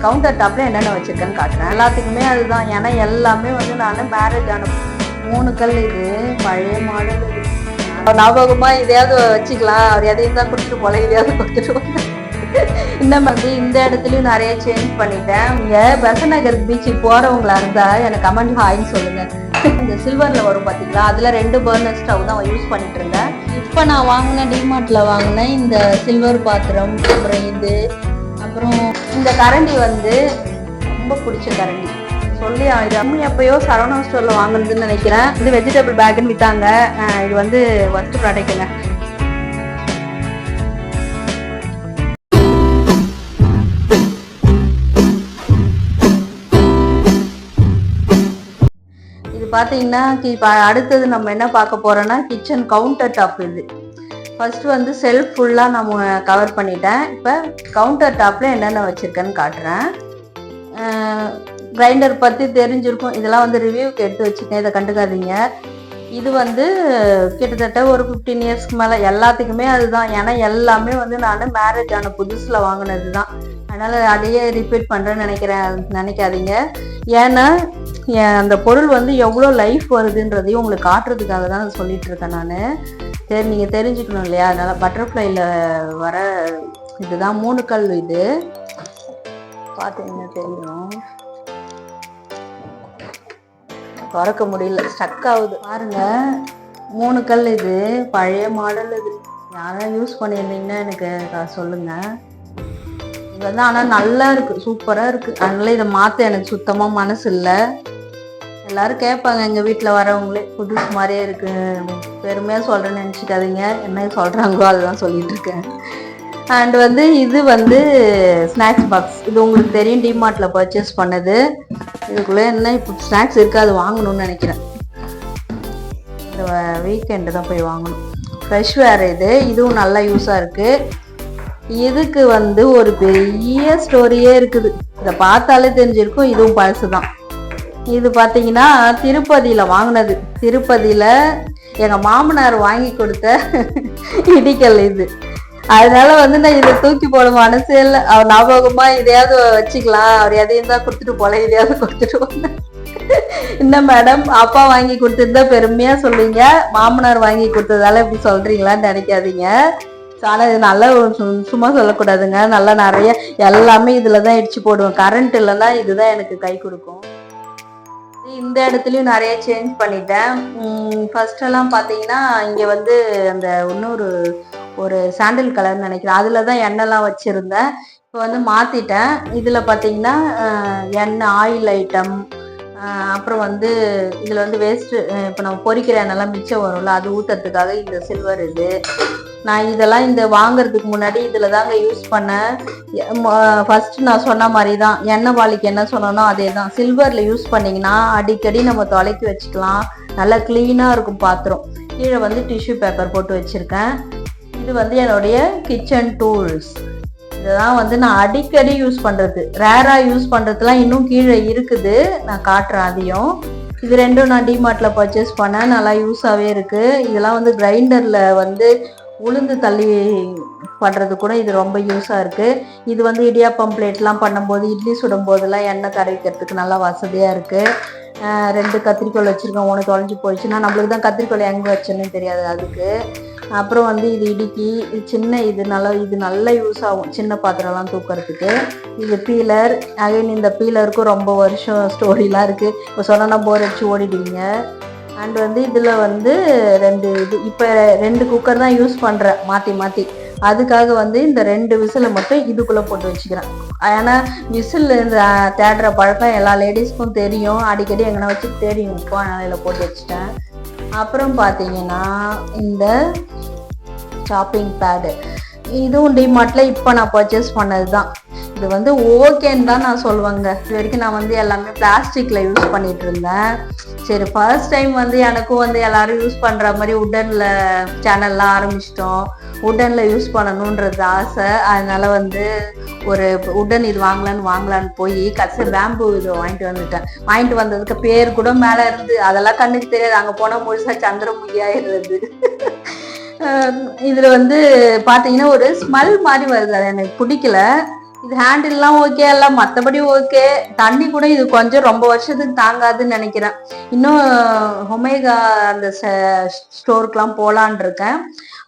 Counter டாப்ல என்னென்ன வச்சிருக்கேன்னு காட்டுறேன். எல்லாத்துக்குமே அதுதான். ஏன்னா எல்லாமே வந்து நான் மேரேஜ் ஆன 3 கல். இது பழைய மாடல். இது ஞாபகமா இதையாவது வச்சுக்கலாம். அவர் எதையும் தான் கொடுத்துட்டு போல, இதையாவது கொடுத்துட்டு இந்த மாதிரி இந்த இடத்துலயும் நிறைய சேஞ்ச் பண்ணிட்டேன். நீங்க பெசநகர் பீச்சுக்கு போறவங்களா இருந்தா எனக்கு கமெண்ட் ஹாய்ன்னு சொல்லுங்க. இந்த சில்வர்ல வரும் பாத்தீங்களா, அதுல 2 பர்னர் ஸ்டவ் தான் யூஸ் பண்ணிட்டு இருந்தேன். இப்ப நான் வாங்கின டிமார்ட்ல வாங்கினேன் இந்த சில்வர் பாத்திரம். அப்புறம் இது, அப்புறம் இந்த கரண்டி வந்து ரொம்ப பிடிச்ச கரண்டி. சொல்லி அம்மி எப்பயோ சரவணா ஸ்டோர்ல வாங்குனதுன்னு நினைக்கிறேன். இது வெஜிடபிள் பேக்னு வித்தாங்க. இது வந்து ஃபர்ஸ்ட் ப்ராடக்ட்டுங்க. பார்த்தீங்கன்னா இப்போ அடுத்தது நம்ம என்ன பார்க்க போறோம்னா கிச்சன் கவுண்டர் டாப். இது ஃபர்ஸ்ட் வந்து செல்ஃப் ஃபுல்லாக நம்ம கவர் பண்ணிட்டேன். இப்போ கவுண்டர் டாப்ல என்னென்ன வச்சிருக்கேன்னு காட்டுறேன். கிரைண்டர் பற்றி தெரிஞ்சிருக்கும். இதெல்லாம் வந்து ரிவ்யூக்கு எடுத்து வச்சுக்கேன், இதை கண்டுக்காதீங்க. இது வந்து கிட்டத்தட்ட ஒரு 15 இயர்ஸ்க்கு மேலே எல்லாத்துக்குமே அதுதான். ஏன்னா எல்லாமே வந்து நான் மேரேஜ் ஆன புதுசில் வாங்கினது தான். அதனால் அதையே ரிப்பீட் பண்ணுறேன்னு நினைக்காதீங்க. ஏன்னா அந்த பொருள் வந்து எவ்வளோ லைஃப் வருதுன்றதையும் உங்களுக்கு காட்டுறதுக்காக தான் சொல்லிட்டு இருக்கேன் நான். சரி, நீங்கள் தெரிஞ்சுக்கணும் இல்லையா? அதனால் பட்டர்ஃப்ளைல வர இதுதான் 3 கல். இது பார்த்தீங்கன்னா தெரியும். திறக்க முடியல, ஸ்டக் ஆகுது பாருங்க. 3 கல். இது பழைய மாடல். இது யாரும் யூஸ் பண்ணியிருந்தீங்கன்னா எனக்கு சொல்லுங்க. இது வந்து ஆனால் நல்லா இருக்கு, சூப்பராக இருக்கு. அதனால இதை மாற்ற எனக்கு சுத்தமாக மனசு இல்லை. எல்லாரும் கேட்பாங்க எங்கள் வீட்டில் வரவங்களே, புதுசு மாதிரியே இருக்கு. பெருமையாக சொல்கிறேன்னு நினச்சிக்காதீங்க, என்ன சொல்கிறாங்களோ அதுதான் சொல்லிட்டு இருக்கேன். அண்ட் வந்து இது வந்து ஸ்நாக்ஸ் பாக்ஸ். இது உங்களுக்கு தெரியும், டிமார்ட்ல பர்ச்சேஸ் பண்ணது. இதுக்குள்ளே என்ன இப்போ ஸ்நாக்ஸ் இருக்காது, வாங்கணும்னு நினைக்கிறேன். இந்த வீக்கெண்டு தான் போய் வாங்கணும். ஃப்ரெஷ் வேறு. இதுவும் நல்லா யூஸாக இருக்கு. இதுக்கு வந்து ஒரு பெரிய ஸ்டோரியே இருக்குது. இதை பார்த்தாலே தெரிஞ்சிருக்கும், இதுவும் பழசு தான். இது பார்த்தீங்கன்னா திருப்பதியில் வாங்கினது. திருப்பதியில் எங்கள் மாமனார் வாங்கி கொடுத்த இடிக்கல் இது. அதனால வந்து நான் இதை தூக்கி போட மனசே இல்லை. அவர் ஞாபகமா இதையாவது வச்சுக்கலாம், அவர் எதையும் தான் கொடுத்துட்டு போல, இதையாவது கொடுத்துட்டு போன. என்ன மேடம், அப்பா வாங்கி கொடுத்துருந்தா பெருமையா சொல்லுவீங்க, மாமனார் வாங்கி கொடுத்ததால இப்படி சொல்றீங்களான்னு நினைக்காதீங்க. ஆனால் இது நல்லா சும்மா சொல்லக்கூடாதுங்க. நல்லா நிறைய எல்லாமே இதில் தான் இடிச்சு போடுவோம். கரண்ட் இல்லைன்னா இதுதான் எனக்கு கை கொடுக்கும். இந்த இடத்துலையும் நிறைய சேஞ்ச் பண்ணிட்டேன். ஃபர்ஸ்ட் எல்லாம் பார்த்தீங்கன்னா இங்கே வந்து அந்த இன்னொரு ஒரு சாண்டில் கலர்னு நினைக்கிறேன், அதில் தான் எண்ணெய்லாம் வச்சுருந்தேன். இப்போ வந்து மாற்றிட்டேன். இதில் பார்த்தீங்கன்னா எண்ணெய், ஆயில் ஐட்டம், அப்புறம் வந்து இதில் வந்து வேஸ்ட்டு, இப்போ நம்ம பொரிக்கிற எண்ணெய்லாம் மிச்சம் வரும்ல, அது ஊற்றுறதுக்காக இந்த சில்வர். இது நான் இதெல்லாம் இந்த வாங்குறதுக்கு முன்னாடி இதில் தாங்க யூஸ் பண்ணேன். ஃபஸ்ட்டு நான் சொன்ன மாதிரி தான், எண்ணெய் வாளிக்கு என்ன சொன்னோனோ அதே தான். சில்வரில் யூஸ் பண்ணிங்கன்னா அடிக்கடி நம்ம தொலைக்கி வச்சுக்கலாம், நல்லா க்ளீனாக இருக்கும் பாத்திரம். கீழே வந்து டிஷ்யூ பேப்பர் போட்டு வச்சுருக்கேன். இது வந்து என்னுடைய கிச்சன் டூல்ஸ். இதெல்லாம் வந்து நான் அடிக்கடி யூஸ் பண்ணுறது. ரேராக யூஸ் பண்ணுறதுலாம் இன்னும் கீழே இருக்குது, நான் காட்டுறேன் அதையும். இது ரெண்டும் நான் டிமார்ட்டில் பர்ச்சேஸ் பண்ணேன், நல்லா யூஸாகவே இருக்குது. இதெல்லாம் வந்து கிரைண்டரில் வந்து உளுந்து தள்ளி பண்ணுறது கூட இது ரொம்ப யூஸாக இருக்குது. இது வந்து இடியாப்பம் பிளேட்லாம் பண்ணும்போது, இட்லி சுடும் போதெல்லாம் எண்ணெய் கரைக்கிறதுக்கு நல்லா வசதியாக இருக்குது. 2 கத்திரிக்கோள் வச்சுருக்கேன். 1 தொலைஞ்சி போயிடுச்சுன்னா நம்மளுக்கு தான் கத்திரிக்கோள் எங்கே வச்சேன்னு தெரியாது அதுக்கு. அப்புறம் வந்து இது இடுக்கி, சின்ன இது நல்லா யூஸ் ஆகும் சின்ன பாத்திரம்லாம் தூக்கிறதுக்கு. இது பீலர். அகைன் இந்த பீலருக்கும் ரொம்ப வருஷம் ஸ்டோரிலாம் இருக்குது. இப்போ சொன்னா போர் அடிச்சு ஓடிடுவீங்க. அண்ட் வந்து இதில் வந்து 2 இது, இப்போ 2 குக்கர் தான் யூஸ் பண்ணுறேன் மாற்றி மாற்றி. அதுக்காக வந்து இந்த 2 விசிலை மட்டும் இதுக்குள்ளே போட்டு வச்சுக்கிறேன். ஏன்னா விசில் இந்த தேடுற பழக்கம் எல்லா லேடிஸ்க்கும் தெரியும், அடிக்கடி எங்கன்னா வச்சு தெரியும். இப்போ அதனால் போட்டு வச்சுட்டேன். அப்புறம் பார்த்தீங்கன்னா இந்த ஷாப்பிங் பேடு, இதுவும் டிமார்ட்டில் இப்போ நான் பர்ச்சேஸ் பண்ணது தான். இது வந்து ஓகேன்னு தான் நான் சொல்லுவேங்க. இது வரைக்கும் நான் வந்து எல்லாமே பிளாஸ்டிக்கில் யூஸ் பண்ணிட்டு இருந்தேன். சரி, ஃபர்ஸ்ட் டைம் வந்து எனக்கும் வந்து எல்லாரும் யூஸ் பண்ணுற மாதிரி உட்டனில் சேனல்லாம் ஆரம்பிச்சிட்டோம். உட்டனில் யூஸ் பண்ணணுன்றது ஆசை. அதனால் வந்து ஒரு உடன் இது வாங்கலான்னு போய் கடைசி பேம்பு இது வாங்கிட்டு வந்ததுக்கு பேர் கூட மேலே இருந்து அதெல்லாம் கண்ணுக்கு தெரியாது. அங்கே போனால் முழுசாக சந்திரமுகி ஆயிடுறது. இதில் வந்து பார்த்தீங்கன்னா ஒரு ஸ்மெல் மாதிரி வருது, அது எனக்கு பிடிக்கல. இது ஹேண்டில்லாம் ஓகே எல்லாம் மற்றபடி ஓகே. தண்ணி கூட இது கொஞ்சம் ரொம்ப வருஷத்துக்கு தாங்காதுன்னு நினைக்கிறேன். இன்னும் ஒமேகா அந்த ஸ்டோருக்குலாம் போகலான் இருக்கேன்.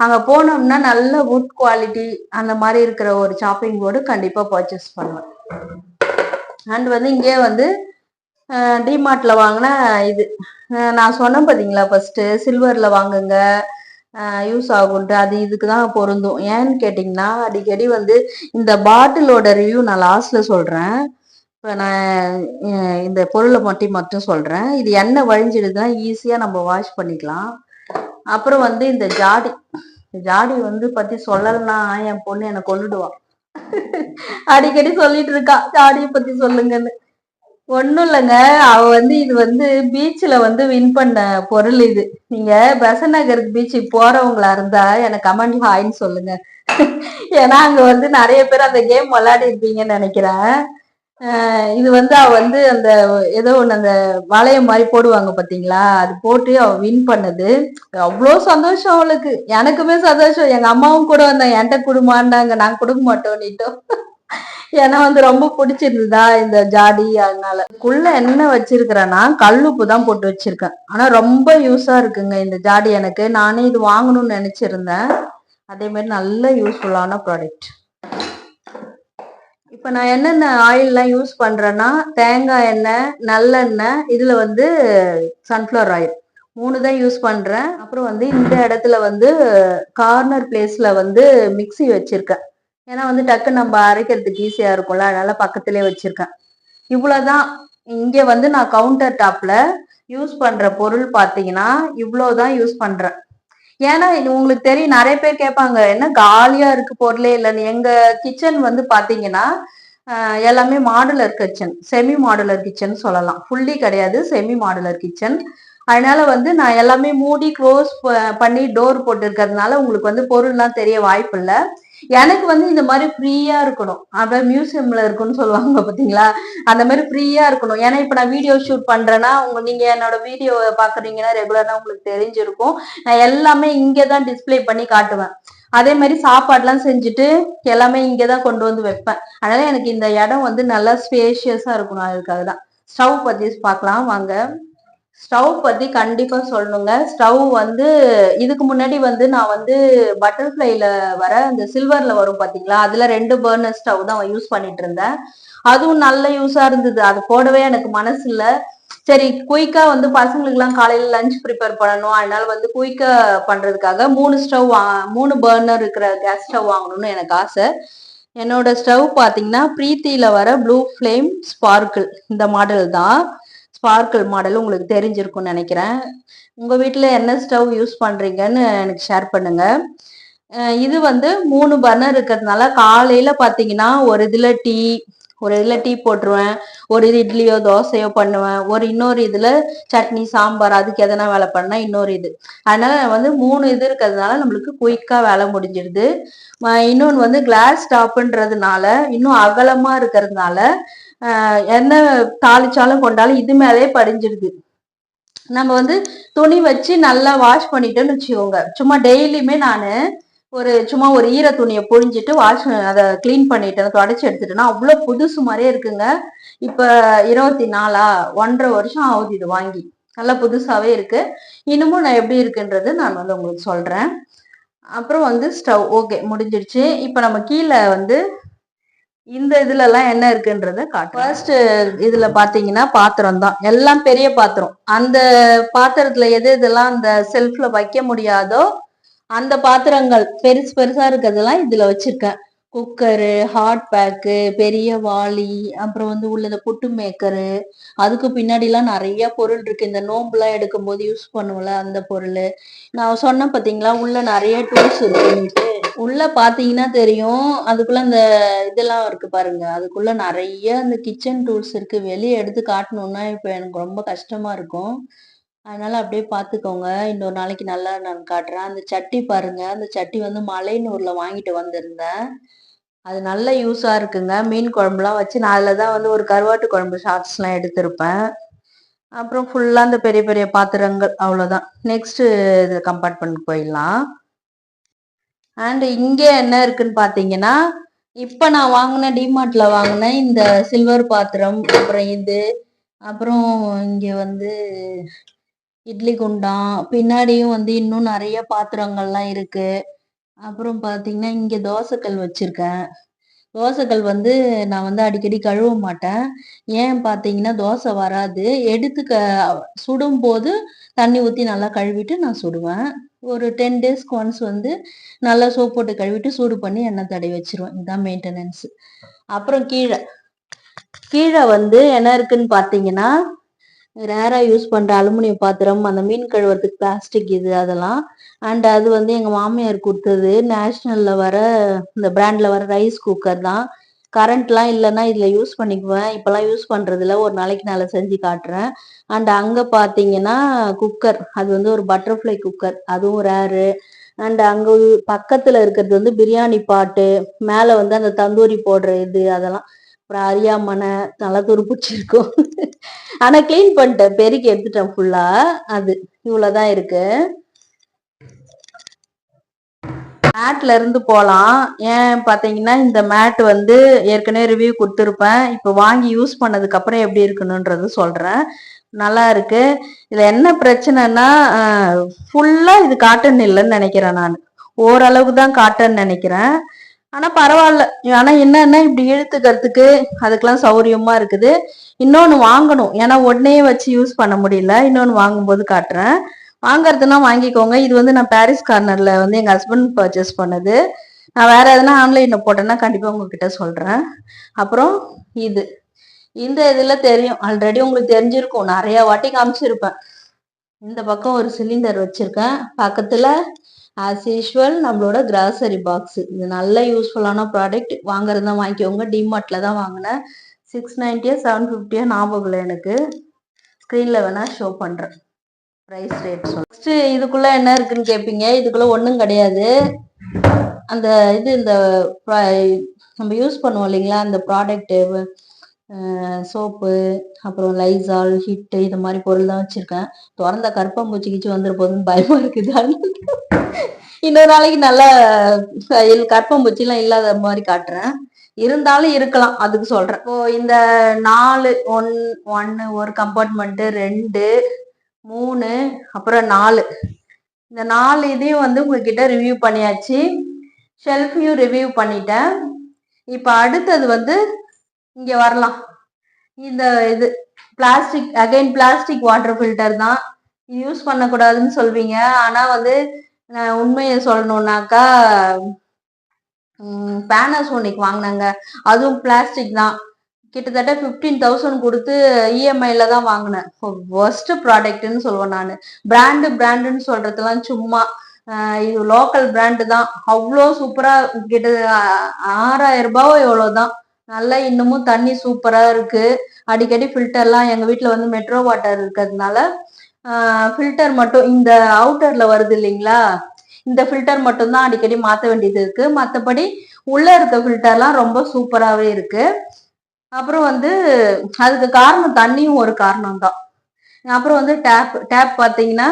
அங்கே போனோம்னா நல்ல வுட் குவாலிட்டி அந்த மாதிரி இருக்கிற ஒரு சாப்பிங் போர்டு கண்டிப்பாக பர்ச்சேஸ் பண்ணுவேன். அண்ட் வந்து இங்கே வந்து டிமார்ட்ல வாங்கின இது நான் சொன்னேன் பார்த்தீங்களா, ஃபர்ஸ்ட் சில்வர்ல வாங்குங்க யூஸ் ஆகும்ட்டு. அது இதுக்கு தான் பொருந்தும். ஏன்னு கேட்டிங்கன்னா அடிக்கடி வந்து இந்த பாட்டிலோட ரிவ்யூ நான் லாஸ்ட்ல சொல்றேன். இப்போ நான் இந்த பொருளை மட்டும் சொல்றேன். இது எண்ணெய் வழிஞ்சிடுதுன்னா ஈஸியா நம்ம வாஷ் பண்ணிக்கலாம். அப்புறம் வந்து இந்த ஜாடி ஜாடி வந்து பத்தி சொல்லலைன்னா என் பொண்ணு என்னை கொண்டுடுவான். அடிக்கடி சொல்லிட்டு இருக்கா ஜாடியை பத்தி சொல்லுங்கன்னு. ஒன்றும் இல்லைங்க, அவ வந்து இது வந்து பீச்சில் வந்து வின் பண்ண பொருள் இது. நீங்க பெசன் நகருக்கு பீச்சுக்கு போறவங்களா இருந்தா எனக்கு கமெண்ட் ஹாய்ன்னு சொல்லுங்க. ஏன்னா அங்க வந்து நிறைய பேர் அந்த கேம் விளையாடி இருப்பீங்கன்னு நினைக்கிறேன். இது வந்து அவ வந்து அந்த ஏதோ ஒண்ணு அந்த வளையம் மாதிரி போடுவாங்க பாத்தீங்களா, அது போட்டு அவ வின் பண்ணது. அவ்வளோ சந்தோஷம் அவளுக்கு. எனக்குமே சந்தோஷம். எங்க அம்மாவும் கூட வந்தாங்க, என்கிட்ட குடுமான்னாங்க. நாங்க கொடுக்க மாட்டோம்னுட்டோம். ஏன்னா வந்து ரொம்ப பிடிச்சிருந்ததா இந்த ஜாடி. அதனால குள்ள என்ன வச்சிருக்கிறேன்னா கல்லுப்பு தான் போட்டு வச்சிருக்கேன். ஆனா ரொம்ப யூஸா இருக்குங்க இந்த ஜாடி. எனக்கு நானே இது வாங்கணும்னு நினைச்சிருந்தேன். அதே மாதிரி நல்ல யூஸ்ஃபுல்லான ப்ராடக்ட். இப்ப நான் என்னென்ன ஆயில்லாம் யூஸ் பண்றேன்னா தேங்காய் எண்ணெய், நல்லெண்ணெய், இதுல வந்து சன்ஃபிளவர் ஆயில் 3 தான் யூஸ் பண்றேன். அப்புறம் வந்து இந்த இடத்துல வந்து கார்னர் பிளேஸ்ல வந்து மிக்சி வச்சிருக்கேன். ஏன்னா வந்து டக்கு நம்ம அரைக்கிறதுக்கு ஈஸியா இருக்கும்ல, அதனால பக்கத்திலே வச்சிருக்கேன். இவ்வளவுதான். இங்க வந்து நான் கவுண்டர் டாப்ல யூஸ் பண்ற பொருள் பாத்தீங்கன்னா இவ்வளவுதான் யூஸ் பண்றேன். ஏன்னா இது உங்களுக்கு தெரியும், நிறைய பேர் கேட்பாங்க என்ன காலியா இருக்கு பொருளே இல்லைன்னு. எங்க கிச்சன் வந்து பாத்தீங்கன்னா எல்லாமே modular kitchen, semi modular kitchen சொல்லலாம். ஃபுல்லி கிடையாது, செமி மாடுலர் கிச்சன். அதனால வந்து நான் எல்லாமே மூடி க்ளோஸ் பண்ணி டோர் போட்டு இருக்கிறதுனால உங்களுக்கு வந்து பொருள்லாம் தெரிய வாய்ப்பு இல்லை. எனக்கு வந்து இந்த மாதிரி ஃப்ரீயா இருக்கணும். அப்ப மியூசியம்ல இருக்குன்னு சொல்லுவாங்க பாத்தீங்களா, அந்த மாதிரி ஃப்ரீயா இருக்கணும். ஏன்னா இப்ப நான் வீடியோ ஷூட் பண்றேன்னா நீங்க என்னோட வீடியோ பாக்குறீங்கன்னா ரெகுலரா உங்களுக்கு தெரிஞ்சிருக்கும். நான் எல்லாமே இங்கதான் டிஸ்பிளே பண்ணி காட்டுவேன். அதே மாதிரி சாப்பாடுலாம் செஞ்சுட்டு எல்லாமே இங்கதான் கொண்டு வந்து வைப்பேன். அதனால எனக்கு இந்த இடம் வந்து நல்லா ஸ்பேஷியஸா இருக்கணும். அதுக்காக தான். ஸ்டவ் பத்தி பார்க்கலாம் வாங்க. ஸ்டவ் பத்தி கண்டிப்பா சொல்லணுங்க. ஸ்டவ் வந்து இதுக்கு முன்னாடி வந்து நான் வந்து பட்டர்ஃப்ளைல வர அந்த சில்வர்ல வரும் பாத்தீங்களா, அதுல 2 பர்னர் ஸ்டவ் தான் யூஸ் பண்ணிட்டு இருந்தேன். அதுவும் நல்ல யூஸா இருந்தது. அது போடவே எனக்கு மனசு இல்ல. சரி குயிக்கா வந்து பசங்களுக்கு எல்லாம் காலையில லஞ்ச் ப்ரிப்பேர் பண்ணணும், அதனால வந்து குயிக்கா பண்றதுக்காக 3 பர்னர் இருக்கிற கேஸ் ஸ்டவ் வாங்கணும்னு எனக்கு ஆசை. என்னோட ஸ்டவ் பாத்தீங்கன்னா பிரீத்தில வர ப்ளூ ஃபிளேம் ஸ்பார்க்கிள், இந்த மாடல் தான். ஸ்பார்க்கிள் மாடல் உங்களுக்கு தெரிஞ்சிருக்கும்னு நினைக்கிறேன். உங்க வீட்டுல என்ன ஸ்டவ் யூஸ் பண்றீங்கன்னு எனக்கு ஷேர் பண்ணுங்க. இது வந்து 3 பர்னர் இருக்கிறதுனால காலையில பாத்தீங்கன்னா ஒரு இதுல டீ போட்டுருவேன், ஒரு இது இட்லியோ தோசையோ பண்ணுவேன், இன்னொரு இதுல சட்னி சாம்பார் அதுக்கு எதனா வேலை பண்ணா இன்னொரு இது. அதனால வந்து 3 இது இருக்கிறதுனால நம்மளுக்கு குயிக்கா வேலை முடிஞ்சிடுது. இன்னொன்று வந்து கிளாஸ் டாப்ன்றதுனால இன்னும் அகலமா இருக்கிறதுனால என்ன தாளிச்சாலும் கொண்டாலும் இது மேலே படிஞ்சிடுது. நம்ம வந்து துணி வச்சு நல்லா வாஷ் பண்ணிட்டோன்னு வச்சுக்கோங்க, சும்மா டெய்லியுமே நான் சும்மா ஒரு ஈர துணியை புழிஞ்சிட்டு அதை கிளீன் பண்ணிட்டேன், தொடச்சி எடுத்துட்டேன்னா அவ்வளோ புதுசு மாதிரியே இருக்குங்க. இப்ப 24 1.5 வருஷம் ஆகுது இது வாங்கி. நல்லா புதுசாவே இருக்கு. இன்னமும் நான் எப்படி இருக்குன்றது நான் வந்து உங்களுக்கு சொல்றேன். அப்புறம் வந்து ஸ்டவ் ஓகே முடிஞ்சிடுச்சு. இப்ப நம்ம கீழே வந்து இந்த இதுல எல்லாம் என்ன இருக்குன்றத காட்டு. ஃபர்ஸ்ட் இதுல பாத்தீங்கன்னா பாத்திரம் தான், எல்லாம் பெரிய பாத்திரம். அந்த பாத்திரத்துல எது இதெல்லாம் அந்த செல்ஃப்ல வைக்க முடியாதோ அந்த பாத்திரங்கள் பெருசு பெருசா இருக்கிறதெல்லாம் இதுல வச்சிருக்கேன். குக்கரு, ஹாட் பேக்கு, பெரிய வாளி, அப்புறம் வந்து உள்ளத புட்டு மேக்கரு, அதுக்கு பின்னாடி எல்லாம் நிறைய பொருள் இருக்கு. இந்த நோம்புலாம் எடுக்கும் போது யூஸ் பண்ணுவோம்ல அந்த பொருள். நான் சொன்னேன் பாத்தீங்களா உள்ள நிறைய டூல்ஸ் இருக்குன்னுட்டு. உள்ள பாத்தீங்கன்னா தெரியும், அதுக்குள்ள அந்த இதெல்லாம் இருக்கு பாருங்க, அதுக்குள்ள நிறைய அந்த கிச்சன் டூல்ஸ் இருக்கு. வெளியே எடுத்து காட்டணும்னா இப்ப எனக்கு ரொம்ப கஷ்டமா இருக்கும். அதனால அப்படியே பாத்துக்கோங்க. இன்னொரு நாளைக்கு நல்லா நான் காட்டுறேன். அந்த சட்டி பாருங்க, அந்த சட்டி வந்து மலையனூர்ல வாங்கிட்டு வந்திருந்தேன். அது நல்ல யூஸா இருக்குங்க. மீன் குழம்புலாம் வச்சு நான் அதுலதான் வந்து ஒரு கருவாட்டு குழம்பு ஷார்ட்ஸ் எல்லாம் எடுத்திருப்பேன். அப்புறம் ஃபுல்லா அந்த பெரிய பெரிய பாத்திரங்கள் அவ்வளவுதான். நெக்ஸ்ட் இது கம்பார்ட்மெண்ட் போயிடலாம். அண்ட் இங்க என்ன இருக்குன்னு பாத்தீங்கன்னா இப்ப நான் வாங்கின டிமார்ட்ல வாங்கின இந்த சில்வர் பாத்திரம், அப்புறம் இது, அப்புறம் இங்க வந்து இட்லி குண்டான், பின்னாடியும் வந்து இன்னும் நிறைய பாத்திரங்கள்லாம் இருக்கு. அப்புறம் பாத்தீங்கன்னா இங்க தோசைக்கல் வச்சிருக்கேன். தோசைக்கல் வந்து நான் வந்து அடிக்கடி கழுவ மாட்டேன். ஏன் பார்த்தீங்கன்னா, தோசை வராது. எடுத்து சுடும்போது தண்ணி ஊத்தி நல்லா கழுவிட்டு நான் சுடுவேன். ஒரு 10 டேஸ்க்கு ஒன்ஸ் வந்து நல்லா சோப் போட்டு கழுவிட்டு சூடு பண்ணி எண்ணெய் தடவி வச்சுருவேன். இதுதான் மெயின்டெனன்ஸ். அப்புறம் கீழ வந்து என்ன இருக்குன்னு பார்த்தீங்கன்னா, ரேரா யூஸ் பண்ற அலுமினியம் பாத்திரம், அந்த மீன் கழுவுறதுக்கு பிளாஸ்டிக் இது அதெல்லாம். அண்ட் அது வந்து எங்க மாமியார் குடுத்தது. நேஷனல்ல வர இந்த பிராண்ட்ல வர ரைஸ் குக்கர் தான். கரண்ட்லாம் இல்லைன்னா இதுல யூஸ் பண்ணிக்குவேன். இப்பெல்லாம் யூஸ் பண்றதில்ல. ஒரு நாளைக்கு நான் செஞ்சு காட்டுறேன். அண்ட் அங்க பாத்தீங்கன்னா குக்கர், அது வந்து ஒரு பட்டர்ஃப்ளை குக்கர், அதுவும் ரேரு. அண்ட் அங்க பக்கத்துல இருக்கிறது வந்து பிரியாணி பாட்டு, மேல வந்து அந்த தந்தூரி போடுற இது அதெல்லாம். அப்புறம் அரியாமனை நல்லா துருப்பிடிச்சிருக்கும். ஆனா கிளீன் பண்ணிட்டேன், பெருக்கி எடுத்துட்டேன் ஃபுல்லா. அது இவ்வளவுதான் இருக்கு. மேட்ல இருந்து போலாம். ஏன் பாத்தீங்கன்னா இந்த மேட் வந்து ஏற்கனவே ரிவ்யூ கொடுத்துருப்பேன். இப்ப வாங்கி யூஸ் பண்ணதுக்கு அப்புறம் எப்படி இருக்குன்னுன்றது சொல்றேன். நல்லா இருக்கு. இதுல என்ன பிரச்சனைன்னா ஃபுல்லா இது காட்டன் இல்லைன்னு நினைக்கிறேன். நான் ஓரளவுக்கு தான் காட்டன் நினைக்கிறேன். ஆனா பரவாயில்ல. ஆனா என்னன்னா இப்படி இழுத்துக்கிறதுக்கு அதுக்கெல்லாம் சௌரியமா இருக்குது. இன்னொன்னு வாங்கணும், ஏன்னா உடனே வச்சு யூஸ் பண்ண முடியல. இன்னொன்னு வாங்கும்போது காட்டுறேன். வாங்குறதுன்னா வாங்கிக்கோங்க. இது வந்து நான் பாரிஸ் கார்னர்ல வந்து எங்க ஹஸ்பண்ட் பர்ச்சேஸ் பண்ணது. நான் வேற எதனா ஆன்லைன்ல போட்டேன்னா கண்டிப்பா உங்ககிட்ட சொல்றேன். அப்புறம் இது இந்த இதுல தெரியும், ஆல்ரெடி உங்களுக்கு தெரிஞ்சிருக்கும், நிறைய வாட்டி காமிச்சிருப்பேன். இந்த பக்கம் ஒரு சிலிண்டர் வச்சிருக்கேன். பக்கத்துல ஆஸ் யூஷுவல் நம்மளோட கிராசரி பாக்ஸ். இது நல்ல யூஸ்ஃபுல்லான ப்ராடக்ட். வாங்குறதா வாங்கிக்கோங்க. டிமார்ட்ல தான் வாங்கினேன். 690 750 ஞாபகம் இல்லை எனக்கு. ஸ்க்ரீன்ல வேணா ஷோ பண்றேன். ப்ரைஸ் ரேட் நெக்ஸ்ட் இதுக்குள்ள என்ன இருக்குன்னு கேட்பீங்க. இதுக்குள்ள ஒன்றும் கிடையாது. அந்த இது இந்த நம்ம யூஸ் பண்ணுவோம் இல்லைங்களா, அந்த ப்ராடக்ட்டு, சோப்பு, அப்புறம் லைசால், ஹிட்டு, இது மாதிரி பொருள் தான் வச்சிருக்கேன். திறந்த கற்பம்பூச்சி கிச்சு வந்துட போதுன்னு பயமா இருக்குது. இன்னொரு நாளைக்கு நல்லா கற்பம்பூச்சிலாம் இல்லாத மாதிரி காட்டுறேன். இருந்தாலும் இருக்கலாம், அதுக்கு சொல்றேன். இப்போ இந்த 4 ஒன்னு ஒரு கம்பார்ட்மெண்ட், 2 3 அப்புறம் 4, இந்த 4 இதையும் வந்து உங்ககிட்ட ரிவ்யூ பண்ணியாச்சு. ஷெல்ஃபையும் ரிவ்யூ பண்ணிட்டேன். இப்ப அடுத்தது வந்து இங்க வரலாம். இந்த இது plastic, again plastic water filter தான். யூஸ் பண்ணக்கூடாதுன்னு சொல்வீங்க. ஆனா வந்து உண்மையை சொல்லணும்னாக்கா பேனாசோனிக் வாங்கினாங்க. அதுவும் பிளாஸ்டிக் தான். கிட்டத்தட்ட 15,000 கொடுத்து இஎம்ஐல தான் வாங்கினேன். ஒர்ஸ்ட் ப்ராடக்ட்னு சொல்லுவேன் நான். பிராண்டுன்னு சொல்றதுலாம் சும்மா. இது லோக்கல் பிராண்டு தான். அவ்வளோ சூப்பரா, கிட்ட 6,000 ரூபாவோ எவ்வளோதான். நல்லா இன்னமும் தண்ணி சூப்பரா இருக்கு. அடிக்கடி ஃபில்டர்லாம் எங்க வீட்டுல வந்து மெட்ரோ வாட்டர் இருக்கிறதுனால ஃபில்டர் மட்டும் இந்த அவுட்டர்ல வருது இல்லைங்களா, இந்த ஃபில்டர் மட்டும் தான் அடிக்கடி மாற்ற வேண்டியது இருக்கு. மற்றபடி உள்ள இருக்க ஃபில்டர்லாம் ரொம்ப சூப்பராகவே இருக்கு. அப்புறம் வந்து அதுக்கு காரணம் தண்ணியும் ஒரு காரணம் தான். அப்புறம் வந்து டேப் பார்த்தீங்கன்னா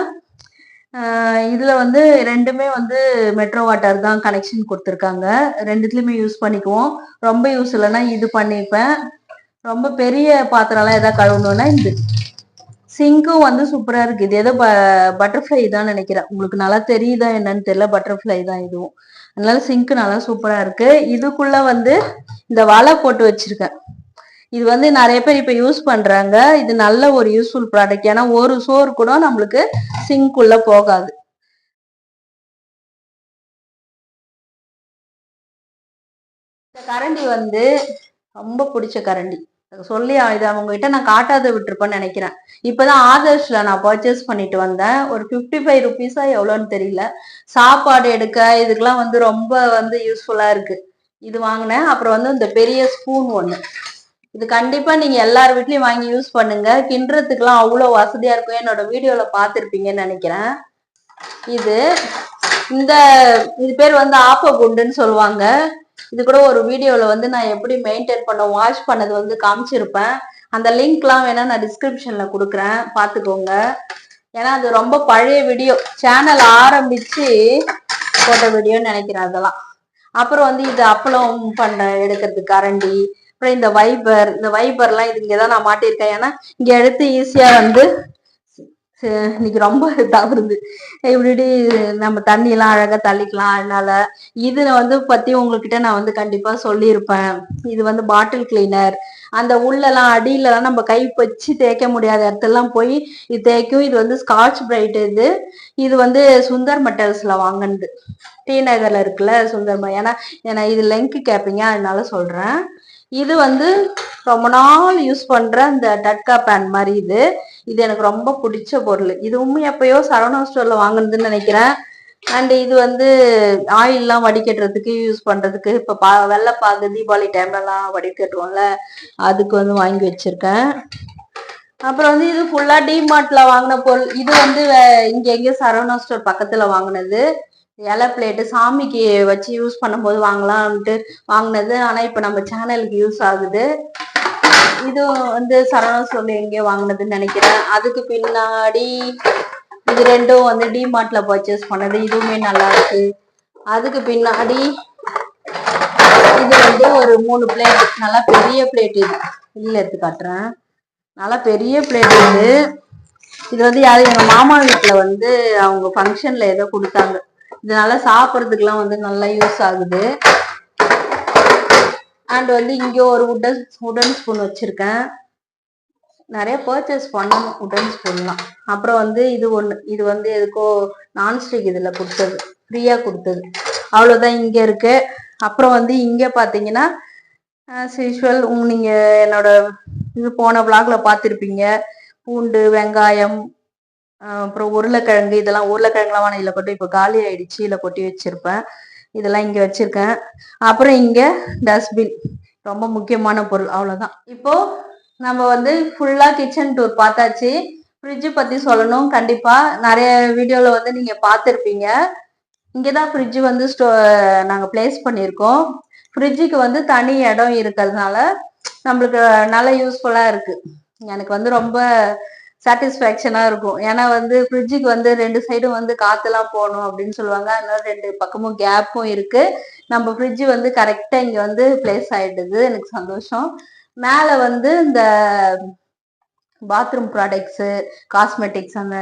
இதுல வந்து ரெண்டுமே வந்து மெட்ரோ வாட்டர் தான் கனெக்ஷன் கொடுத்துருக்காங்க. ரெண்டுத்துலயுமே யூஸ் பண்ணிக்குவோம். ரொம்ப யூஸ் இல்லைன்னா இது பண்ணிப்பேன். ரொம்ப பெரிய பாத்திரம்லாம் எதாவது கழுவணும்னா இந்த சிங்க்கும் வந்து சூப்பரா இருக்கு. இது ஏதோ பட்டர்ஃப்ளை தான் நினைக்கிறேன். உங்களுக்கு நல்லா தெரியுதா என்னன்னு தெரியல. பட்டர்ஃப்ளை தான் இதுவும். அதனால சிங்க் நல்லா சூப்பரா இருக்கு. இதுக்குள்ள வந்து இந்த வலை போட்டு வச்சிருக்கேன். இது வந்து நிறைய பேர் இப்ப யூஸ் பண்றாங்க. இது நல்ல ஒரு யூஸ்ஃபுல் ப்ராடக்ட். ஏன்னா ஒரு சோறு கூட நம்மளுக்கு சிங்க் உள்ள போகாது. இந்த கரண்டி வந்து ரொம்ப பிடிச்ச கரண்டி. சொல்லி இதை அவங்ககிட்ட நான் காட்டாத விட்டுருப்பேன்னு நினைக்கிறேன். இப்பதான் ஆதர்ஷ்ல நான் பர்ச்சேஸ் பண்ணிட்டு வந்தேன். ஒரு 55 ருபீஸா எவ்வளோன்னு தெரியல. சாப்பாடு எடுக்க இதுக்கெல்லாம் வந்து ரொம்ப வந்து யூஸ்ஃபுல்லா இருக்கு. இது வாங்கினேன். அப்புறம் வந்து இந்த பெரிய ஸ்பூன் ஒண்ணு. இது கண்டிப்பா நீங்க எல்லார் வீட்லயும் வாங்கி யூஸ் பண்ணுங்க. கிண்டுறதுக்குலாம் அவ்வளவு வசதியா இருக்கும். என்னோட வீடியோல பார்த்திருப்பீங்கன்னு நினைக்கிறேன். இது பேர் வந்து ஆப்ப குண்டுன்னு சொல்லுவாங்க. இது கூட ஒரு வீடியோல வந்து நான் எப்படி மெயின்டைன் பண்ண, வாஷ் பண்ணது வந்து காமிச்சிருப்பேன். அந்த லிங்க்லாம் வேணா நான் டிஸ்கிரிப்ஷன்ல கொடுக்குறேன், பார்த்துக்கோங்க. ஏன்னா அது ரொம்ப பழைய வீடியோ, சேனல் ஆரம்பிச்சு போட்ட வீடியோன்னு நினைக்கிறேன். அதெல்லாம் அப்புறம் வந்து இது அப்பளம் பண்ண எடுக்கிறதுக்கு கரண்டி. அப்புறம் இந்த வைபர்லாம் இது இங்கதான் நான் மாட்டியிருக்கேன். ஏன்னா இங்க எடுத்து ஈஸியா வந்து இன்னைக்கு ரொம்ப தவறுது இப்படி நம்ம தண்ணி எல்லாம் அழகா தள்ளிக்கலாம். அதனால இதுல வந்து பத்தி உங்ககிட்ட நான் வந்து கண்டிப்பா சொல்லியிருப்பேன். இது வந்து பாட்டில் கிளீனர். அந்த உள்ளெல்லாம் அடியிலலாம் நம்ம கை வச்சு தேய்க்க முடியாத இடத்துலலாம் போய் இது தேய்க்கும். இது வந்து ஸ்காட்ச் பிரைட். இது வந்து சுந்தர் மெட்டல்ஸ்ல வாங்கினது. டி நகர்ல இருக்குல்ல சுந்தர். ஏன்னா இது லெங்க் கேப்பீங்க, அதனால சொல்றேன். இது வந்து ரொம்ப நாள் யூஸ் பண்ற இந்த டட்கா பேன் மாதிரி. இது எனக்கு ரொம்ப பிடிச்ச பொருள். இதுவும் எப்பயோ சரவணா ஸ்டோர்ல வாங்குனதுன்னு நினைக்கிறேன். அண்ட் இது வந்து ஆயில்லாம் வடிகட்டுறதுக்கு யூஸ் பண்றதுக்கு இப்ப வெள்ளைப்பாகு தீபாவளி டைம்லலாம் வடிகட்டுவோம்ல, அதுக்கு வந்து வாங்கி வச்சிருக்கேன். அப்புறம் வந்து இது ஃபுல்லா டிமார்ட்ல வாங்கின பொருள். இது வந்து இங்க எங்கேயோ சரவணா ஸ்டோர் பக்கத்துல வாங்கினது. இலை பிளேட்டு சாமிக்கு வச்சு யூஸ் பண்ணும்போது வாங்கலாம்ட்டு வாங்கினது. ஆனா இப்ப நம்ம சேனலுக்கு யூஸ் ஆகுது. இது வந்து சரவணா ஸ்டோர்ல எங்கேயோ வாங்கினதுன்னு நினைக்கிறேன். அதுக்கு பின்னாடி இது ரெண்டும் வந்து டிமார்ட்ல பர்ச்சேஸ் பண்ணது. இதுவுமே நல்லா இருக்கு. அதுக்கு பின்னாடி இது வந்து ஒரு 3 பிளேட், நல்லா பெரிய பிளேட். இது எடுத்து காட்டுறேன். நல்லா பெரிய பிளேட். இது வந்து யாரும் எங்க மாமா வீட்டுல வந்து அவங்க ஃபங்க்ஷன்ல ஏதோ கொடுத்தாங்க. இதனால சாப்பிட்றதுக்குலாம் வந்து நல்லா யூஸ் ஆகுது. அண்ட் வந்து இங்க ஒரு உடன் ஸ்பூன் வச்சிருக்கேன். நிறைய பர்ச்சேஸ் பண்ணணும் உடன் ஸ்பூன்லாம். அப்புறம் வந்து இது வந்து எதுக்கோ நான்ஸ்டிக் இதுல கொடுத்தது, ஃப்ரீயா கொடுத்தது. அவ்வளவுதான் இங்க இருக்கு. அப்புறம் வந்து இங்க பாத்தீங்கன்னா ஆஸ் யூஷுவல் நீங்க என்னோட இது போன விளாக்ல பார்த்துருப்பீங்க. பூண்டு, வெங்காயம், அப்புறம் உருளைக்கிழங்கு. இதெல்லாம் உருளைக்கிழங்குலாம் வானில கொட்டி இப்போ காலி ஆயிடுச்சு. இதில் கொட்டி வச்சிருப்பேன். இதெல்லாம் இங்க வச்சிருக்கேன். அப்புறம் இங்க டஸ்ட்பின், ரொம்ப முக்கியமான பொருள். அவ்வளவுதான். இப்போ நம்ம வந்து ஃபுல்லா கிச்சன் டூர் பார்த்தாச்சு. ஃப்ரிட்ஜ் பத்தி சொல்லணும். கண்டிப்பா நிறைய வீடியோல வந்து நீங்க பார்த்துருப்பீங்க. இங்கதான் ஃப்ரிட்ஜ் வந்து நாங்க பிளேஸ் பண்ணியிருக்கோம். ஃப்ரிட்ஜுக்கு வந்து தனி இடம் இருக்கிறதுனால நம்மளுக்கு நல்ல யூஸ்ஃபுல்லா இருக்கு. எனக்கு வந்து ரொம்ப சாட்டிஸ்ஃபேக்ஷனா இருக்கும். ஏன்னா வந்து ஃப்ரிட்ஜுக்கு வந்து 2 சைடும் வந்து காத்தெல்லாம் போகணும் அப்படின்னு சொல்லுவாங்க. அதனால 2 பக்கமும் கேப்பும் இருக்கு. நம்ம ஃப்ரிட்ஜ் வந்து கரெக்டா இங்க வந்து பிளேஸ் ஆயிடுது. எனக்கு சந்தோஷம். மேல வந்து இந்த பாத்ரூம் ப்ராடக்ட்ஸு, காஸ்மெட்டிக்ஸ், அந்த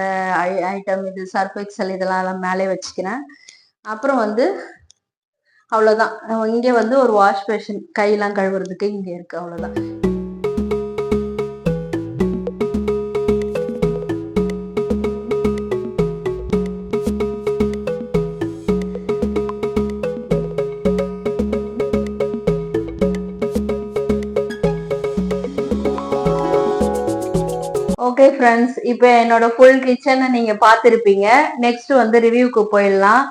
ஐட்டம், இது சர்ஃப் எக்ஸல் இதெல்லாம் மேலே வச்சுக்கிறேன். அப்புறம் வந்து அவ்வளவுதான். இங்க வந்து ஒரு வாஷ் பேஷன், கையெல்லாம் கழுவுறதுக்கு இங்க இருக்கு. அவ்வளவுதான். ஓகே ஃப்ரெண்ட்ஸ், இப்போ என்னோட ஃபுல் கிச்சனை நீங்க பார்த்துருப்பீங்க. நெக்ஸ்ட் வந்து ரிவ்யூக்கு போயிடலாம்.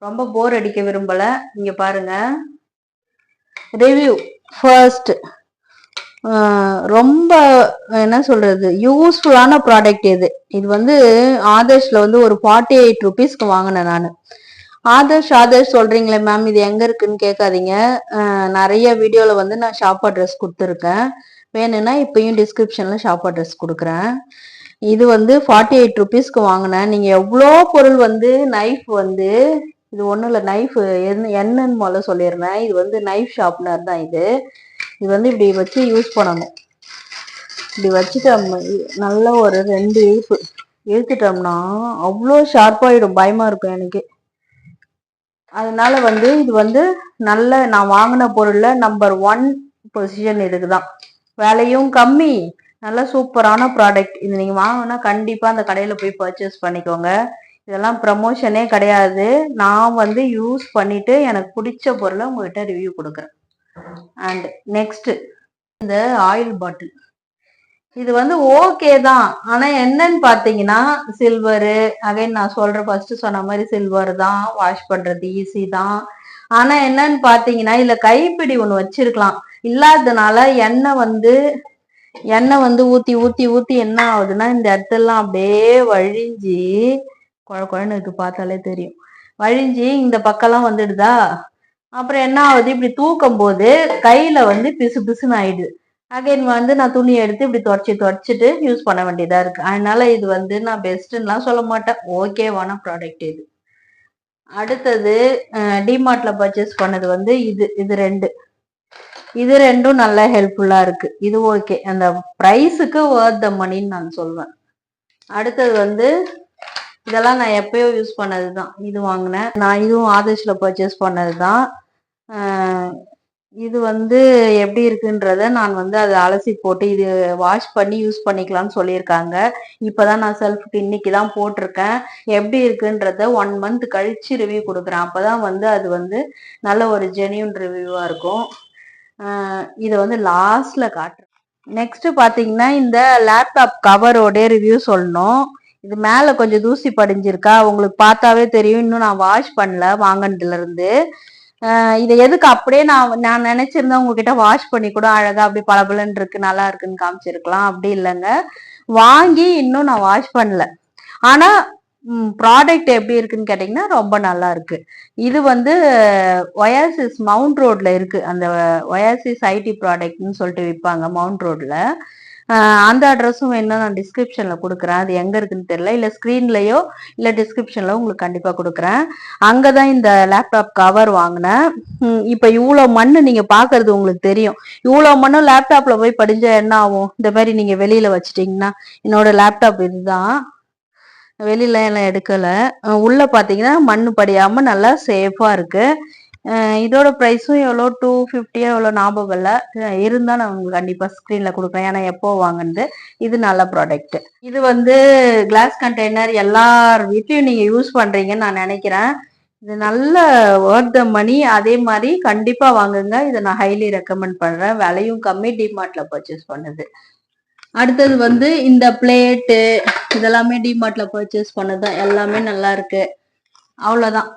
ரொம்ப போர் அடிக்க விரும்பல. இங்க பாருங்க ரிவ்யூ. ஃபர்ஸ்ட், ரொம்ப என்ன சொல்றது, யூஸ்ஃபுல்லான ப்ராடக்ட் இது வந்து ஆதர்ஷ்ல வந்து ஒரு 48 ருபீஸ்க்கு வாங்கினேன் நான். ஆதர்ஷ் சொல்றீங்களே மேம், இது எங்க இருக்குன்னு கேட்காதீங்க. நிறைய வீடியோல வந்து நான் ஷாப் அட்ரஸ் கொடுத்துருக்கேன். வேணும்னா இப்பயும் டிஸ்கிரிப்ஷன்ல ஷாப் அட்ரஸ் கொடுக்குறேன். இது வந்து 48 ருபீஸ்க்கு வாங்கினேன். நீங்க எவ்வளோ பொருள் வந்து நைஃப் வந்து, இது ஒன்றும் இல்லை, நைஃப் என்னன்னு முதல்ல சொல்லிடுறேன். இது வந்து நைஃப் ஷார்ப்னர் தான். இது வந்து இப்படி வச்சு யூஸ் பண்ணணும். இப்படி வச்சுட்டோம், நல்ல ஒரு 2 இழுத்துட்டோம்னா அவ்வளோ ஷார்ப்பாயிடும். பயமா இருக்கும் எனக்கு. அதனால வந்து இது வந்து நல்ல, நான் வாங்கின பொருள்ல நம்பர் 1 பொசிஷன் இதுக்குதான். விலையும் கம்மி, நல்ல சூப்பரான ப்ராடக்ட். இது நீங்க வாங்கினா கண்டிப்பா அந்த கடையில போய் பர்ச்சேஸ் பண்ணிக்கோங்க. இதெல்லாம் ப்ரமோஷனே கிடையாது. நான் வந்து யூஸ் பண்ணிட்டு எனக்கு பிடிச்ச பொருளை உங்ககிட்ட ரிவ்யூ கொடுக்குறேன். அண்ட் நெக்ஸ்ட், இந்த ஆயில் பாட்டில். இது வந்து ஓகே தான். ஆனா என்னன்னு பாத்தீங்கன்னா சில்வரு, அகைன் நான் சொல்றேன், ஃபர்ஸ்ட் சொன்ன மாதிரி சில்வர் தான், வாஷ் பண்றது ஈஸி தான். ஆனா என்னன்னு பாத்தீங்கன்னா இதுல கைப்பிடி ஒண்ணு வச்சிருக்கலாம். இல்லாததுனால எண்ணெய் வந்து ஊத்தி ஊத்தி ஊத்தி என்ன ஆகுதுன்னா இந்த இடத்தெல்லாம் அப்படியே வழிஞ்சி, குழன்னு இருக்கு, பார்த்தாலே தெரியும், வழிஞ்சி இந்த பக்கம்லாம் வந்துடுதா. அப்புறம் என்ன ஆகுது, இப்படி தூக்கும் போது கையில வந்து பிசு பிசுன்னு ஆயிடுது. அகைன் வந்து நான் துணி எடுத்து இப்படி தொடச்சிட்டு யூஸ் பண்ண வேண்டியதா இருக்கு. அதனால இது வந்து நான் பெஸ்ட்லாம் சொல்ல மாட்டேன். ஓகேவான ப்ராடக்ட் இது. அடுத்தது டிமார்ட்ல பர்ச்சேஸ் பண்ணது வந்து இது ரெண்டும் நல்லா ஹெல்ப்ஃபுல்லா இருக்கு. இது ஓகே, அந்த ப்ரைஸுக்கு வர்த் த மணின்னு நான் சொல்வேன். அடுத்தது வந்து இதெல்லாம் நான் எப்பயோ யூஸ் பண்ணதுதான். இது வாங்கினேன் நான், இதுவும் ஆதர்ஷ்ல பர்ச்சேஸ் பண்ணதுதான். இது வந்து எப்படி இருக்குன்றத நான் வந்து அதை அலசி போட்டு இது வாஷ் பண்ணி யூஸ் பண்ணிக்கலாம்னு சொல்லியிருக்காங்க. இப்பதான் நான் செல்ஃப்க்கு இன்னைக்கு தான் போட்டிருக்கேன். எப்படி இருக்குன்றத 1 மந்த் கழிச்சு ரிவ்யூ கொடுக்குறேன். அப்பதான் வந்து அது வந்து நல்ல ஒரு ஜெனியூன் ரிவ்யூவா இருக்கும். இதை வந்து லாஸ்ட்ல காட்டுறேன். நெக்ஸ்ட் பாத்தீங்கன்னா இந்த லேப்டாப் கவரோட ரிவ்யூ சொல்லணும். இது மேல கொஞ்சம் தூசி படிஞ்சிருக்கா, உங்களுக்கு பார்த்தாவே தெரியும். இன்னும் நான் வாஷ் பண்ணல வாங்கினதுல இருந்து. இதை எதுக்கு அப்படியே நான் நினைச்சிருந்தேன் உங்ககிட்ட வாஷ் பண்ணி கூட அழகா அப்படி பளபளன்னு இருக்கு நல்லா இருக்குன்னு காமிச்சிருக்கலாம். அப்படி இல்லைங்க, வாங்கி இன்னும் நான் வாஷ் பண்ணல. ஆனா ப்ராடக்ட் எப்படி இருக்குன்னு கேட்டீங்கன்னா ரொம்ப நல்லா இருக்கு. இது வந்து ஒயாசிஸ் மவுண்ட் ரோட்ல இருக்கு. அந்த ஒயாசிஸ் ஐடி ப்ராடக்ட்னு சொல்லிட்டு விற்பாங்க மவுண்ட் ரோட்ல. அந்த அட்ரஸும் வேணா நான் டிஸ்கிரிப்ஷன்ல கொடுக்குறேன். அது எங்க இருக்குன்னு தெரியல, இல்ல ஸ்கிரீன்லயோ இல்ல டிஸ்கிரிப்ஷன்ல உங்களுக்கு கண்டிப்பா கொடுக்குறேன். அங்கதான் இந்த லேப்டாப் கவர் வாங்கினேன். இப்ப இவ்வளவு மண்ணு நீங்க பாக்குறது உங்களுக்கு தெரியும். இவ்வளவு மண்ணு லேப்டாப்ல போய் படிஞ்சா என்ன ஆகும்? இந்த மாதிரி நீங்க வெளியில வச்சுட்டீங்கன்னா, என்னோட லேப்டாப் இதுதான், வெளியில எல்லாம் எடுக்கல. உள்ள பாத்தீங்கன்னா மண்ணு படியாம நல்லா சேஃபா இருக்கு. இதோட ப்ரைஸும் எவ்வளோ 250 எவ்வளோ ஞாபகம் இல்லை, இருந்தால் நான் உங்களுக்கு கண்டிப்பாக ஸ்க்ரீனில் கொடுக்குறேன். ஏன்னா எப்போ வாங்கினது. இது நல்ல ப்ராடக்ட். இது வந்து கிளாஸ் கண்டெய்னர் எல்லார் வீட்லையும் நீங்கள் யூஸ் பண்ணுறீங்கன்னு நான் நினைக்கிறேன். இது நல்ல வர்த் த மணி. அதே மாதிரி கண்டிப்பாக வாங்குங்க. இதை நான் ஹைலி ரெக்கமெண்ட் பண்ணுறேன். விலையும் கம்மி, டிமார்ட்ல பர்ச்சேஸ் பண்ணுது. அடுத்தது வந்து இந்த பிளேட்டு இதெல்லாமே டிமார்ட்ல பர்ச்சேஸ் பண்ணதுதான். எல்லாமே நல்லா இருக்கு. அவ்வளவுதான்.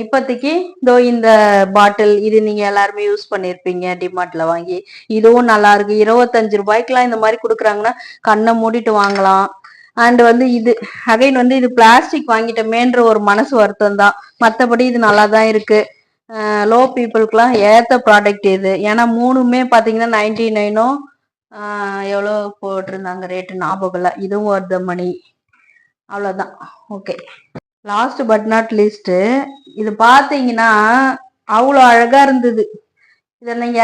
இப்போதைக்கு இதோ இந்த பாட்டில், இது நீங்க எல்லாருமே யூஸ் பண்ணிருப்பீங்க டிமார்ட்ல வாங்கி. இதுவும் நல்லா இருக்கு. 25 ரூபாய்க்குலாம் இந்த மாதிரி கொடுக்குறாங்கன்னா கண்ணை மூடிட்டு வாங்கலாம். அண்ட் வந்து இது அகைன் வந்து இது பிளாஸ்டிக் வாங்கிட்டமேன்ற ஒரு மனசு வருத்தம் தான். மற்றபடி இது நல்லா தான் இருக்கு. லோ பீப்புளுக்குலாம் ஏத்த ப்ராடக்ட் இது. ஏன்னா மூணுமே பாத்தீங்கன்னா 99 எவ்வளோ போட்டிருந்தாங்க ரேட்டு ஞாபகம் இல்லை. இதுவும் வர்த் த மணி. அவ்வளோதான். Okay, last but not least, இது பாத்தீங்கன்னா அவ்வளோ அழகா இருந்தது. இதை நீங்க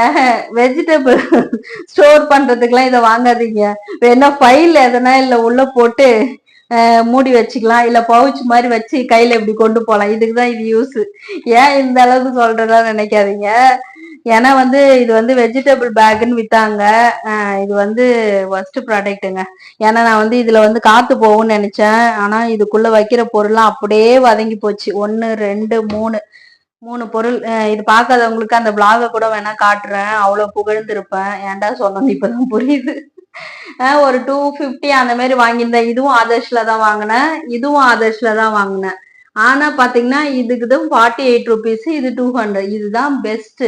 வெஜிடபிள் ஸ்டோர் பண்றதுக்கெல்லாம் இதை வாங்காதீங்க. வேணா ஃபைல் எதனா இல்ல உள்ள போட்டு மூடி வச்சுக்கலாம், இல்ல பவுச் மாதிரி வச்சு கையில இப்படி கொண்டு போகலாம். இதுக்குதான் இது யூஸ். ஏன் இந்த அளவுக்கு சொல்றதா நினைக்காதீங்க. ஏன்னா வந்து இது வந்து வெஜிடபிள் பேக்குன்னு வித்தாங்க. இது வந்து ஒர்ஸ்ட் ப்ராடக்ட்டுங்க. ஏன்னா நான் வந்து இதுல வந்து காத்து போகும்னு நினைச்சேன். ஆனா இதுக்குள்ள வைக்கிற பொருள்லாம் அப்படியே வதங்கி போச்சு. 1 2 3 பொருள். இது பார்க்காதவங்களுக்கு அந்த பிளாக கூட வேணா காட்டுறேன். அவ்வளவு புகழ்ந்திருப்பேன். ஏன்டா சொன்னது இப்பதான் புரியுது. ஒரு 250 அந்த மாதிரி வாங்கியிருந்தேன். இதுவும் ஆதர்ஷ்ல தான் வாங்கினேன், இதுவும் ஆதர்ஷ்ல தான் வாங்கினேன். ஆனா பாத்தீங்கன்னா இதுக்குதான் 48 ருபீஸ், இது 200. இதுதான் பெஸ்ட்.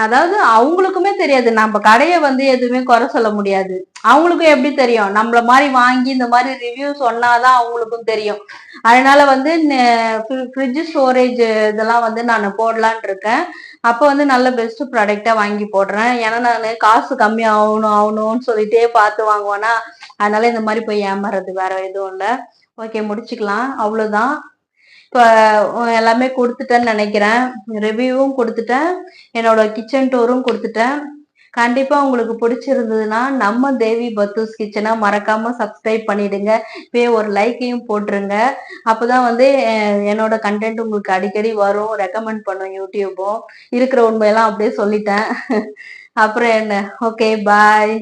அதாவது அவங்களுக்குமே தெரியாது. நம்ம கடையை வந்து எதுவுமே குறை சொல்ல முடியாது. அவங்களுக்கும் எப்படி தெரியும்? நம்மள மாதிரி வாங்கி இந்த மாதிரி ரிவ்யூ சொன்னாதான் அவங்களுக்கும் தெரியும். அதனால வந்து ஃப்ரிட்ஜ் ஸ்டோரேஜ் இதெல்லாம் வந்து நான் போடலான் இருக்கேன். அப்போ வந்து நல்ல பெஸ்ட் ப்ராடக்டா வாங்கி போடுறேன். ஏன்னா நான் காசு கம்மி ஆகணும்னு சொல்லிட்டே பார்த்து வாங்குவேனா. அதனால இந்த மாதிரி போய் ஏமாறது, வேற எதுவும் இல்லை. ஓகே, முடிச்சுக்கலாம். அவ்வளவுதான். இப்போ எல்லாமே கொடுத்துட்டேன்னு நினைக்கிறேன். ரிவ்யூவும் கொடுத்துட்டேன், என்னோட கிச்சன் டூரும் கொடுத்துட்டேன். கண்டிப்பா உங்களுக்கு பிடிச்சிருந்ததுன்னா நம்ம தேவி பத்தூஸ் கிச்சனை மறக்காம சப்ஸ்கிரைப் பண்ணிடுங்க. இப்பயே ஒரு லைக்கையும் போட்டுருங்க. அப்போதான் வந்து என்னோட கண்டென்ட் உங்களுக்கு அடிக்கடி வரும், ரெக்கமெண்ட் பண்ணும் யூடியூபும். இருக்கிற உண்மையெல்லாம் அப்படியே சொல்லிட்டேன். அப்புறம் என்ன, ஓகே பாய்.